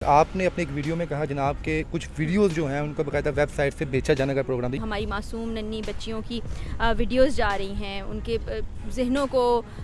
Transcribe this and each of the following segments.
آپ نے اپنے ایک ویڈیو میں کہا جناب کہ کچھ ویڈیوز جو ہیں ان کو باقاعدہ ویب سائٹ سے بیچا جانے کا پروگرام بھی ہماری معصوم ننھی بچیوں کی ویڈیوز جا رہی ہیں، ان کے ذہنوں کو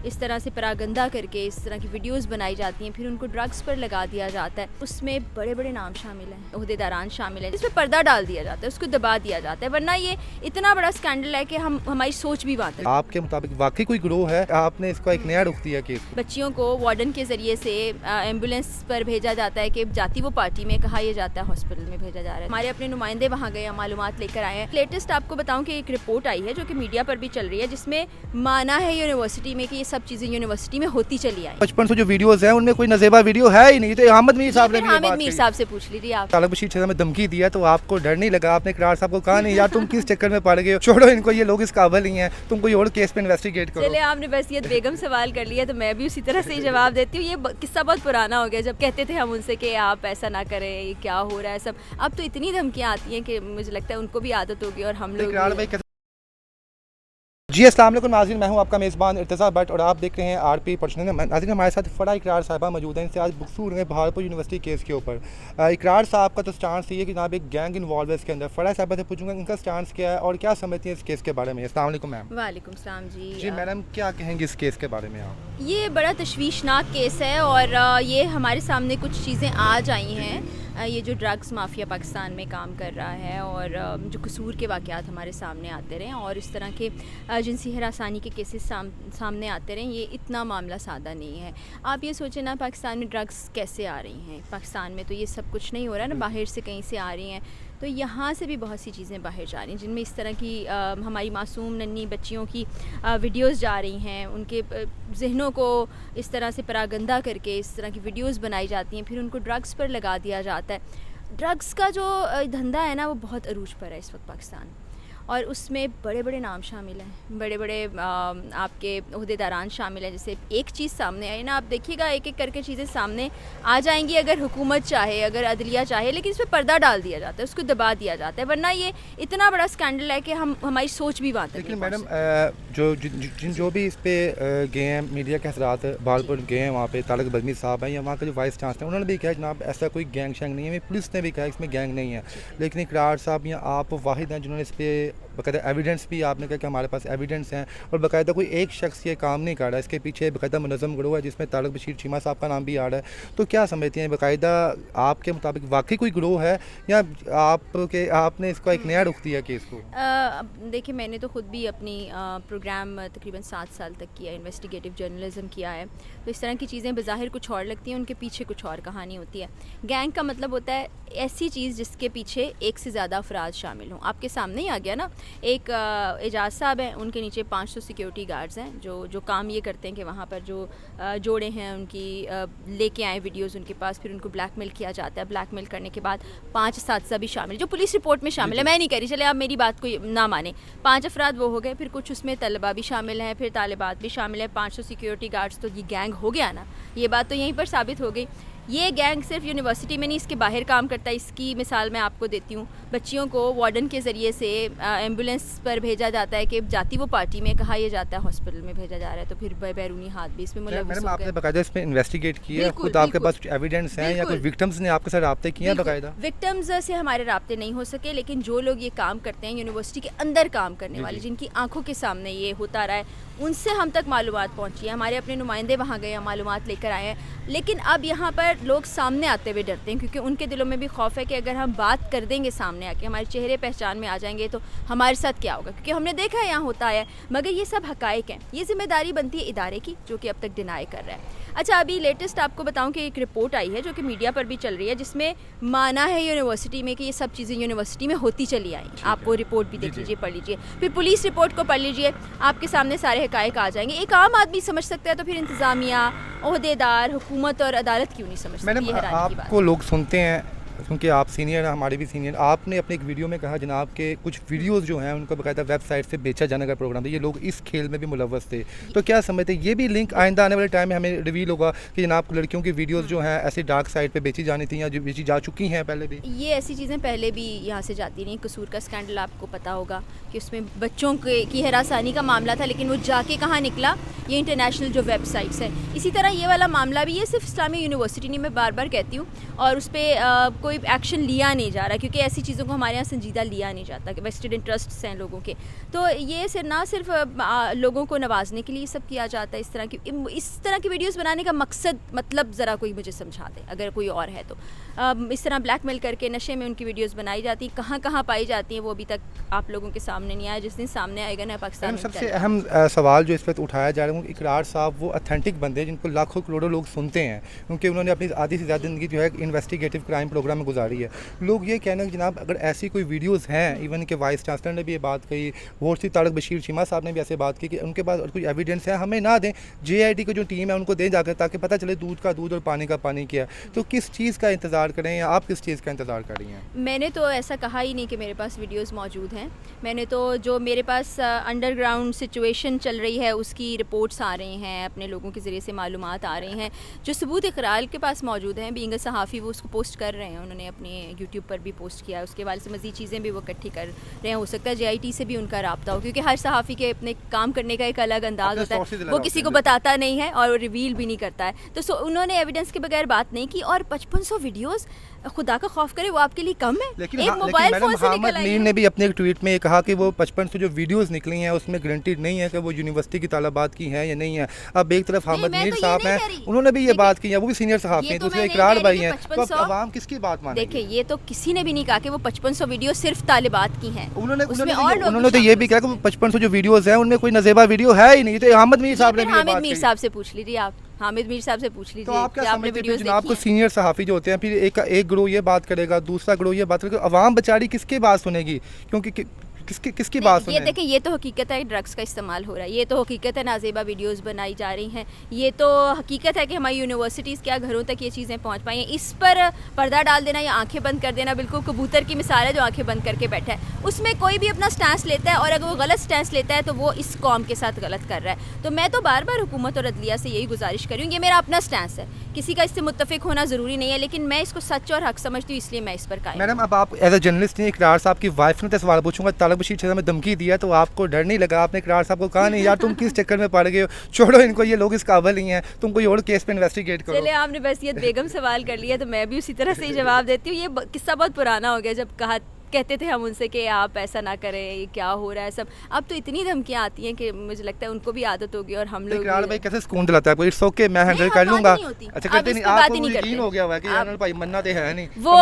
اس طرح سے پراگندہ کر کے اس طرح کی ویڈیوز بنائی جاتی ہیں، پھر ان کو ڈرگس پر لگا دیا جاتا ہے۔ اس میں بڑے بڑے نام شامل ہیں، عہدیداران شامل ہیں، جس میں پردہ ڈال دیا جاتا ہے، اس کو دبا دیا جاتا ہے، ورنہ یہ اتنا بڑا اسکینڈل ہے کہ ہماری سوچ بھی بات ہے۔ آپ کے مطابق واقعی کوئی گروہ ہے؟ آپ نے اس کا ایک نیا رخ دیا کہ بچیوں کو وارڈن کے ذریعے سے ایمبولینس پر بھیجا جاتا ہے کہ جاتی وہ پارٹی میں، کہا یہ جاتا ہے ہاسپٹل میں بھیجا جا رہا ہے۔ ہمارے اپنے نمائندے وہاں گئے ہیں، معلومات لے کر آئے ہیں۔ لیٹسٹ آپ کو بتاؤں کہ ایک رپورٹ آئی ہے جو کہ میڈیا پر بھی چل رہی ہے، جس میں مانا ہے یونیورسٹی میں کہ یہ سب چیزیں یونیورسٹی میں ہوتی چلی آئی۔ 55 سے جو ویڈیوز ہیں ان میں کوئی نزیبہ ویڈیو ہے ہی نہیں۔ تو حامد میر صاحب نے بھی حامد میر صاحب سے پوچھ لیجیے آپ۔ طالب بشیر صاحب نے دھمکی دیا تو آپ کو ڈر نہیں لگا؟ آپ نے اقرار صاحب کو کہا نہیں یار تم کس چکر میں پڑ گئے ہو، چھوڑو ان کو، یہ لوگ اس قابل نہیں ہیں، تم کوئی اور کیس پہ انویسٹیگیٹ کرو؟ چلے آپ نے بسیت بیگم سوال کر لیا تو میں بھی اسی طرح سے ہی جواب دیتی ہوں۔ یہ قصہ بہت پرانا ہو گیا، جب کہتے تھے ہم ان سے کہ آپ ایسا نہ کریں، یہ کیا ہو رہا ہے سب۔ اب تو اتنی دھمکیاں آتی ہیں کہ مجھے لگتا ہے ان کو بھی عادت ہوگی اور ہم لوگ جی السلام علیکم ناظرین، میں ہوں آپ کا میزبان ارتضیٰ بٹ اور آپ دیکھ رہے ہیں آر پی پرسنل۔ ناظرین ہمارے ساتھ فرا اقرار صاحبہ موجود ہیں، ان سے آج گفتگو کریں گے بہارپور یونیورسٹی کیس کے اوپر۔ اقرار صاحب کا تو سٹانس یہ ہے کہ جناب ایک گینگ انوالو ہے اس کے اندر۔ فرا صاحبہ سے پوچھوں گا ان کا سٹانس کیا ہے اور کیا سمجھتی ہیں اس کیس کے بارے میں؟ السلام علیکم میم۔ وعلیکم السلام جی۔ جی میڈم کیا کہیں گے اس کیس کے بارے میں آپ؟ یہ بڑا تشویشناک کیس ہے اور یہ ہمارے سامنے کچھ چیزیں آج آئی ہیں۔ یہ جو ڈرگس مافیا پاکستان میں کام کر رہا ہے اور جو قصور کے واقعات ہمارے سامنے آتے رہے اور اس طرح کے جنسی ہراسانی کے کیسز سامنے آتے رہے، یہ اتنا معاملہ سادہ نہیں ہے۔ آپ یہ سوچیں نا پاکستان میں ڈرگس کیسے آ رہی ہیں؟ پاکستان میں تو یہ سب کچھ نہیں ہو رہا ہے نا، باہر سے کہیں سے آ رہی ہیں، تو یہاں سے بھی بہت سی چیزیں باہر جا رہی ہیں، جن میں اس طرح کی ہماری معصوم ننھی بچیوں کی ویڈیوز جا رہی ہیں، ان کے ذہنوں کو اس طرح سے پراگندہ کر کے اس طرح کی ویڈیوز بنائی جاتی ہیں، پھر ان کو ڈرگس پر لگا دیا جاتا ہے۔ ڈرگس کا جو دھندا ہے نا وہ بہت عروج پر ہے اس وقت پاکستان، اور اس میں بڑے بڑے نام شامل ہیں، بڑے بڑے آپ کے عہدیداران شامل ہیں۔ جیسے ایک چیز سامنے آئی نا، آپ دیکھیے گا ایک ایک کر کے چیزیں سامنے آ جائیں گی، اگر حکومت چاہے، اگر عدلیہ چاہے، لیکن اس پہ پردہ ڈال دیا جاتا ہے، اس کو دبا دیا جاتا ہے، ورنہ یہ اتنا بڑا اسکینڈل ہے کہ ہماری سوچ بھی بات ہے۔ لیکن میڈم جو بھی اس پہ گئے ہیں، میڈیا کے حضرات بہارپور گئے ہیں، وہاں پہ طارق بدمی صاحب ہیں یا وہاں کا جو وائس چانسلر، انہوں نے بھی کہا جناب ایسا کوئی گینگ شینگ نہیں ہے، پولیس نے بھی کہا اس میں گینگ نہیں ہے، لیکن اقرار صاحب یا آپ واحد ہیں جنہوں نے اس پہ باقاعدہ ایویڈنس بھی، آپ نے کہا کہ ہمارے پاس ایویڈنس ہیں، اور باقاعدہ کوئی ایک شخص یہ کام نہیں کر رہا، اس کے پیچھے باقاعدہ منظم گروہ ہے جس میں طارق بشیر چیمہ صاحب کا نام بھی آ رہا ہے۔ تو کیا سمجھتی ہیں باقاعدہ آپ کے مطابق واقعی کوئی گروہ ہے یا آپ نے اس کا ایک نیا رخ دیا کیس کو؟ دیکھیں میں نے تو خود بھی اپنی پروگرام تقریباً 7 سال تک کیا، انویسٹیگیٹو جرنلزم کیا ہے، تو اس طرح کی چیزیں بظاہر کچھ اور لگتی ہیں، ان کے پیچھے کچھ اور کہانی ہوتی ہے۔ گینگ کا مطلب ہوتا ہے ایسی چیز جس کے پیچھے ایک سے زیادہ افراد شامل ہوں۔ آپ کے سامنے ہی آ گیا نا، ایک اعجاز صاحب ہیں، ان کے نیچے 500 سیکیورٹی گارڈز ہیں جو کام یہ کرتے ہیں کہ وہاں پر جو جوڑے ہیں ان کی لے کے آئیں ویڈیوز ان کے پاس، پھر ان کو بلیک میل کیا جاتا ہے۔ بلیک میل کرنے کے بعد 5 اساتذہ بھی شامل، جو پولیس رپورٹ میں شامل ہے، میں نہیں کہہ رہی، چلے آپ میری بات کو نہ مانیں، 5 افراد وہ ہو گئے، پھر کچھ اس میں طلبہ بھی شامل ہیں، پھر طالبات بھی شامل ہیں، 500 سیکیورٹی گارڈز، تو یہ گینگ ہو گیا نا، یہ بات تو یہیں پر ثابت ہو گئی۔ یہ گینگ صرف یونیورسٹی میں نہیں، اس کے باہر کام کرتا ہے۔ اس کی مثال میں آپ کو دیتی ہوں، بچیوں کو وارڈن کے ذریعے سے ایمبولینس پر بھیجا جاتا ہے کہ جاتی وہ پارٹی میں، کہا یہ جاتا ہے ہاسپٹل میں بھیجا جا رہا ہے، تو پھر بیرونی ہاتھ بھی اس میں ملوث ہو گئے۔ آپ نے باقاعدہ اس میں انویسٹیگیٹ کیا ہے، خود آپ کے پاس ایویڈنس ہیں یا کوئی وکٹمز نے آپ کے ساتھ رابطے کیے ہیں باقاعدہ؟ وکٹمز سے ہمارے رابطے نہیں ہو سکے، لیکن جو لوگ یہ کام کرتے ہیں، یونیورسٹی کے اندر کام کرنے والے، جن کی آنکھوں کے سامنے یہ ہوتا رہا ہے، ان سے ہم تک معلومات پہنچی ہے۔ ہمارے اپنے نمائندے وہاں گئے ہیں، معلومات لے کر آئے ہیں، لیکن اب یہاں پر لوگ سامنے آتے ہوئے ڈرتے ہیں، کیونکہ ان کے دلوں میں بھی خوف ہے کہ اگر ہم بات کر دیں گے سامنے آ کے، ہمارے چہرے پہچان میں آ جائیں گے، تو ہمارے ساتھ کیا ہوگا، کیونکہ ہم نے دیکھا ہے یہاں ہوتا ہے، مگر یہ سب حقائق ہیں۔ یہ ذمہ داری بنتی ہے ادارے کی، جو کہ اب تک ڈینائی کر رہا ہے۔ اچھا، ابھی لیٹسٹ آپ کو بتاؤں کہ ایک رپورٹ آئی ہے جو کہ میڈیا پر بھی چل رہی ہے، جس میں مانا ہے یونیورسٹی میں کہ یہ سب چیزیں یونیورسٹی میں ہوتی چلی آئیں۔ آپ وہ رپورٹ بھی دیکھ لیجیے، پڑھ لیجیے، پھر پولیس رپورٹ کو پڑھ لیجیے، آپ کے سامنے سارے حقائق آ جائیں گے۔ ایک عام آدمی سمجھ سکتا ہے، تو پھر انتظامیہ، عہدیدار، حکومت اور عدالت کیوں نہیں سمجھ سکتی؟ میڈم آپ کو لوگ سنتے ہیں کیونکہ آپ سینئر ہیں, ہمارے بھی سینئر, آپ نے اپنے ایک ویڈیو میں کہا جناب کہ کچھ ویڈیوز جو ہیں ان کو باقاعدہ ویب سائٹ سے بیچا جانے کا پروگرام تھا, یہ لوگ اس کھیل میں بھی ملوث تھے, تو کیا سمجھتے ہیں یہ بھی لنک آئندہ آنے والے ٹائم میں ہمیں ریویل ہوگا کہ جناب لڑکیوں کی ویڈیوز جو ہیں ایسی ڈارک سائٹ پہ بیچی جانی تھیں یا جو بیچی جا چکی ہیں پہلے بھی؟ یہ ایسی چیزیں پہلے بھی یہاں سے جاتی رہیں. قصور کا اسکینڈل آپ کو پتہ ہوگا کہ اس میں بچوں کی ہراسانی کا معاملہ تھا, لیکن وہ جا کے کہاں نکلا, یہ انٹرنیشنل جو ویب سائٹس ہیں. اسی طرح یہ والا معاملہ بھی, یہ صرف اسلامیہ یونیورسٹی نہیں, میں بار بار کہتی ہوں, اور اس پہ کوئی ایکشن لیا نہیں جا رہا کیونکہ ایسی چیزوں کو ہمارے یہاں سنجیدہ لیا نہیں جاتا کہ ویسٹڈ انٹرسٹس ہیں لوگوں کے. تو یہ نہ صرف لوگوں کو نوازنے کے لیے سب کیا جاتا ہے, اس طرح کی ویڈیوز بنانے کا مقصد مطلب ذرا کوئی مجھے سمجھا دے اگر کوئی اور ہے تو. اس طرح بلیک میل کر کے نشے میں ان کی ویڈیوز بنائی جاتی ہیں, کہاں کہاں پائی جاتی ہیں وہ ابھی تک آپ لوگوں کے سامنے نہیں آیا. جس دن سامنے آئے گا نا پاکستان سب سے اہم سوال جو اس وقت اٹھایا جا رہا ہے, اقرار صاحب وہ اتھینٹک بندے ہیں جن کو لاکھوں کروڑوں لوگ سنتے ہیں کیونکہ انہوں نے اپنی آدھی سے زیادہ زندگی جو ہے انویسٹیگیٹو کرائم پروگرام میں گزاری ہے. لوگ یہ کہنا کہ جناب اگر ایسی کوئی ویڈیوز ہیں, ایون کہ وائس چانسلر نے بھی یہ بات کہی, وارسی طارق بشیر چیمہ صاحب نے بھی ایسے بات کی کہ ان کے پاس کوئی ایویڈنس ہے ہمیں نہ دیں, JIT کی جو ٹیم ہے ان کو دیں جا کر تاکہ پتہ چلے دودھ کا دودھ اور پانی کا پانی کیا ہے. تو کس چیز کا انتظار کریں یا آپ کس چیز کا انتظار کر رہی ہیں؟ میں نے تو ایسا کہا ہی نہیں کہ میرے پاس ویڈیوز موجود ہیں. میں نے تو جو میرے پاس انڈر گراؤنڈ سچویشن چل رہی ہے اس کی رپورٹس آ رہی ہیں, اپنے لوگوں کے ذریعے سے معلومات آ رہی ہیں, جو ثبوت اقرار کے پاس موجود ہیں. بینگ اے صحافی وہ اس کو پوسٹ کر رہے ہیں, انہوں نے اپنے یوٹیوب پر بھی پوسٹ کیا ہے, اس کے حوالے سے مزید چیزیں بھی وہ اکٹھی کر رہے ہیں. ہو سکتا ہے JIT سے بھی ان کا رابطہ ہو کیونکہ ہر صحافی کے اپنے کام کرنے کا ایک الگ انداز ہوتا ہے, وہ کسی کو بتاتا نہیں ہے اور ریویل بھی نہیں کرتا ہے. تو انہوں نے ایویڈنس کے بغیر بات نہیں کی. اور 5500 ویڈیوز, خدا کا خوف کرے, وہ آپ کے لیے کم ہے؟ ایک موبائل فون سے نکل آئی. نے بھی اپنے ایک ٹویٹ میں یہ کہا کہ وہ 5500 جو ویڈیوز نکلی ہیں اس میں گارنٹیڈ نہیں ہے کہ وہ یونیورسٹی کی طالبات کی ہیں یا نہیں ہے. اب ایک طرف حامد میر صاحب ہیں, انہوں نے بھی یہ بات کی ہے, وہ بھی سینئر صحافی ہیں, دوسرے اقرار بھائی ہیں, تو عوام کس کی بات مانیں؟ دیکھیں یہ تو کسی نے بھی نہیں کہا کہ وہ 5500 ویڈیو صرف طالبات کی ہیں. انہوں نے تو یہ بھی کہا کہ 5500 جو ویڈیوز ہیں ان میں کوئی نازیبہ ویڈیو ہے ہی نہیں. تو حامد میر صاحب نے بھی حامد میر صاحب سے پوچھ لیجیے, آپ حامد میر صاحب سے پوچھ لیجیے. تو آپ کیا سمجھتے ہیں جناب کو سینئر صحافی جو ہوتے ہیں پھر ایک گروہ یہ بات کرے گا, دوسرا گروہ یہ بات کرے گا, عوام بیچاری کس کی بات سنے گی؟ کیونکہ کس کی بات سنیں؟ یہ دیکھیں یہ تو حقیقت ہے ڈرگس کا استعمال ہو رہا ہے, یہ تو حقیقت ہے نازیبہ ویڈیوز بنائی جا رہی ہیں, یہ تو حقیقت ہے کہ ہماری یونیورسٹیز کیا گھروں تک یہ چیزیں پہنچ پائی ہیں. اس پر پردہ ڈال دینا یا آنکھیں بند کر دینا بالکل کبوتر کی مثال ہے جو آنکھیں بند کر کے بیٹھا ہے. اس میں کوئی بھی اپنا سٹینس لیتا ہے اور اگر وہ غلط سٹینس لیتا ہے تو وہ اس قوم کے ساتھ غلط کر رہا ہے. تو میں تو بار بار حکومت اور عدلیہ سے یہی گزارش کر رہی ہوں, یہ میرا اپنا سٹینس ہے, کسی کا اس سے متفق ہونا ضروری نہیں ہے, لیکن میں اس کو سچ اور حق سمجھتی ہوں اس لیے میں اس پر قائم. میڈم اب آپ ایز اے جرنلسٹ ہیں, اقرار صاحب کی وائف نے تو سوال پوچھوں گا, طارق بشیر چیمہ میں دھمکی دیا تو آپ کو ڈر نہیں لگا؟ آپ نے اقرار صاحب کو کہا نہیں یار تم کس چکر میں پڑ گئے ہو, چھوڑو ان کو, یہ لوگ اس قابل ہی ہیں, تم کوئی اور کیس پہ انویسٹیگیٹ کرو؟ چلے آپ نے بحیثیت بیگم سوال کر لیا تو میں بھی اسی طرح سے ہی جواب دیتی ہوں. یہ قصہ بہت پرانا ہو گیا, جب کہتے تھے ہم ان سے کہ آپ ایسا نہ کریں, یہ کیا ہو رہا ہے سب. اب تو اتنی دھمکیاں آتی ہیں کہ مجھے لگتا ہے ان کو بھی عادت ہوگی اور ہم لوگ. اقرار بھائی کیسے سکون دلاتا ہے, اٹس اوکے میں ہینڈل کر لوں گا. اچھا کرتے نہیں, آپ کو یقین ہو گیا ہوا کہ یار بھائی مننا تے ہے نہیں, وہ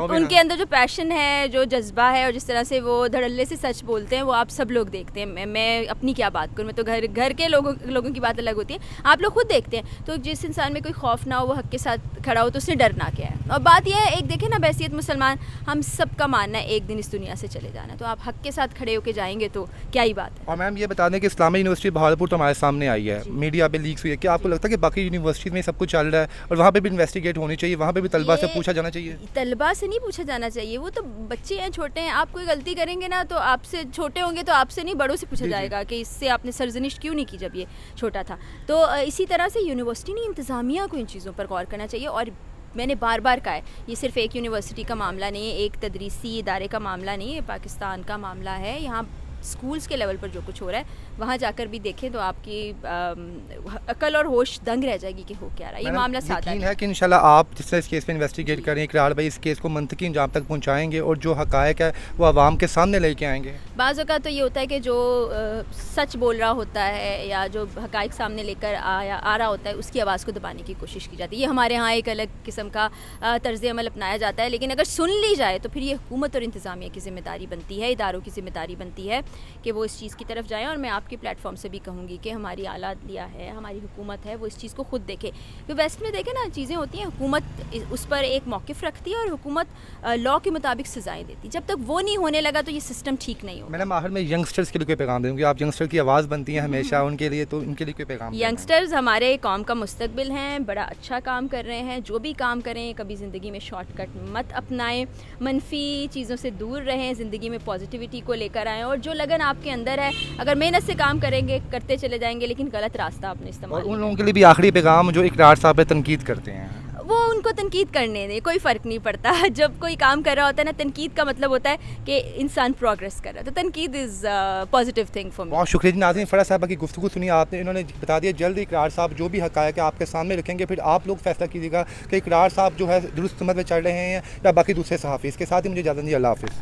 ان کے اندر جو پیشن ہے, جو جذبہ ہے, اور جس طرح سے وہ دھڑلے سے سچ بولتے ہیں وہ آپ سب لوگ دیکھتے ہیں. میں اپنی کیا بات کروں, میں تو گھر کے لوگوں کی بات الگ ہوتی ہے, آپ لوگ خود دیکھتے ہیں. تو جس انسان میں کوئی خوف نہ ہو, وہ حق کے ساتھ کھڑا ہو, تو اس نے ڈرنا کیا ہے. اور بات یہ ہے, ایک دیکھیں نا بحیثیت مسلمان ہم سب کا ماننا ہے ایک دن اس دنیا سے چلے جانا ہے, تو آپ حق کے ساتھ کھڑے ہو کے جائیں گے تو کیا ہی بات ہے. اور میم یہ بتا دیں کہ اسلامیہ یونیورسٹی بہاولپور تو ہمارے سامنے آئی ہے, میڈیا پہ لیکس ہوئی ہے, کیا آپ کو لگتا ہے کہ باقی یونیورسٹیز میں سب کچھ چل رہا ہے اور وہاں پہ بھی انویسٹیگیٹ ہونی چاہیے, وہاں پہ بھی طلبہ سے پوچھا جانا چاہیے؟ طلبہ سے نہیں پوچھا جانا چاہیے, وہ تو بچے ہیں, چھوٹے ہیں. آپ کوئی غلطی کریں گے نا تو آپ سے چھوٹے ہوں گے تو آپ سے نہیں, بڑوں سے پوچھا جائے گا کہ اس سے آپ نے سرزنش کیوں نہیں کی جب یہ چھوٹا تھا. تو اسی طرح سے یونیورسٹی نے انتظامیہ کو ان چیزوں پر غور کرنا چاہیے. اور میں نے بار بار کہا ہے, یہ صرف ایک یونیورسٹی کا معاملہ نہیں ہے, ایک تدریسی ادارے کا معاملہ نہیں ہے, پاکستان کا معاملہ ہے. یہاں اسکولس کے لیول پر جو کچھ ہو رہا ہے وہاں جا کر بھی دیکھیں تو آپ کی عقل اور ہوش دنگ رہ جائے گی کہ ہو کیا رہا ہے. یہ معاملہ سادہ ہے کہ انشاءاللہ آپ جس طرح اس کیس پہ انویسٹیگیٹ کریں, اقرار بھائی اس کیس کو منطقی انجام تک پہنچائیں گے اور جو حقائق ہے وہ عوام کے سامنے لے کے آئیں گے. بعض اوقات تو یہ ہوتا ہے کہ جو سچ بول رہا ہوتا ہے یا جو حقائق سامنے لے کر آ رہا ہوتا ہے اس کی آواز کو دبانے کی کوشش کی جاتی ہے. یہ ہمارے ہاں ایک الگ قسم کا طرز عمل اپنایا جاتا ہے, لیکن اگر سن لی جائے تو پھر یہ حکومت اور انتظامیہ کی ذمہ داری بنتی ہے, اداروں کی ذمہ داری بنتی ہے کہ وہ اس چیز کی طرف جائیں. اور میں آپ کے پلیٹ فارم سے بھی کہوں گی کہ ہماری اعلیٰ عدلیہ ہے, ہماری حکومت ہے, وہ اس چیز کو خود دیکھے. کہ ویسٹ میں دیکھیں نا چیزیں ہوتی ہیں, حکومت اس پر ایک موقف رکھتی ہے اور حکومت لاء کے مطابق سزائیں دیتی. جب تک وہ نہیں ہونے لگا تو یہ سسٹم ٹھیک نہیں ہوگا. میڈم آخر میں ینگسٹرز کے لیے کوئی پیغام دوں گی, آپ ینگسٹر کی آواز بنتی ہیں ہمیشہ ان کے لیے, تو ان کے لیے کوئی پیغام؟ ینگسٹرز ہمارے قوم کا مستقبل ہیں, بڑا اچھا کام کر رہے ہیں. جو بھی کام کریں کبھی زندگی میں شارٹ کٹ مت اپنائیں, منفی چیزوں سے دور رہیں, زندگی میں پازیٹیوٹی کو لے کر آئیں, اور جو لگن آپ کے اندر ہے اگر محنت سے کام کریں گے کرتے چلے جائیں گے, لیکن غلط راستہ آپ نے اور استعمال ان لوگوں کے لیے بھی آخری پیغام جو اقرار صاحب پہ تنقید کرتے ہیں؟ وہ ان کو تنقید کرنے دیں, کوئی فرق نہیں پڑتا. جب کوئی کام کر رہا ہوتا ہے نا, تنقید کا مطلب ہوتا ہے کہ انسان پروگریس کر رہا ہے, تو تنقید is positive thing for me. بہت شکریہ جی. ناظرین, فرح صاحبہ کی گفتگو سنی آپ نے, انہوں نے بتا دیا جلد اقرار صاحب جو بھی حقائق ہے آپ کے سامنے رکھیں گے, پھر آپ لوگ فیصلہ کیجیے گا کہ اقرار صاحب جو ہے درست سمت میں چل رہے ہیں یا باقی دوسرے صحافی. اس کے ساتھ ہی مجھے اجازت دیجیے, اللہ حافظ.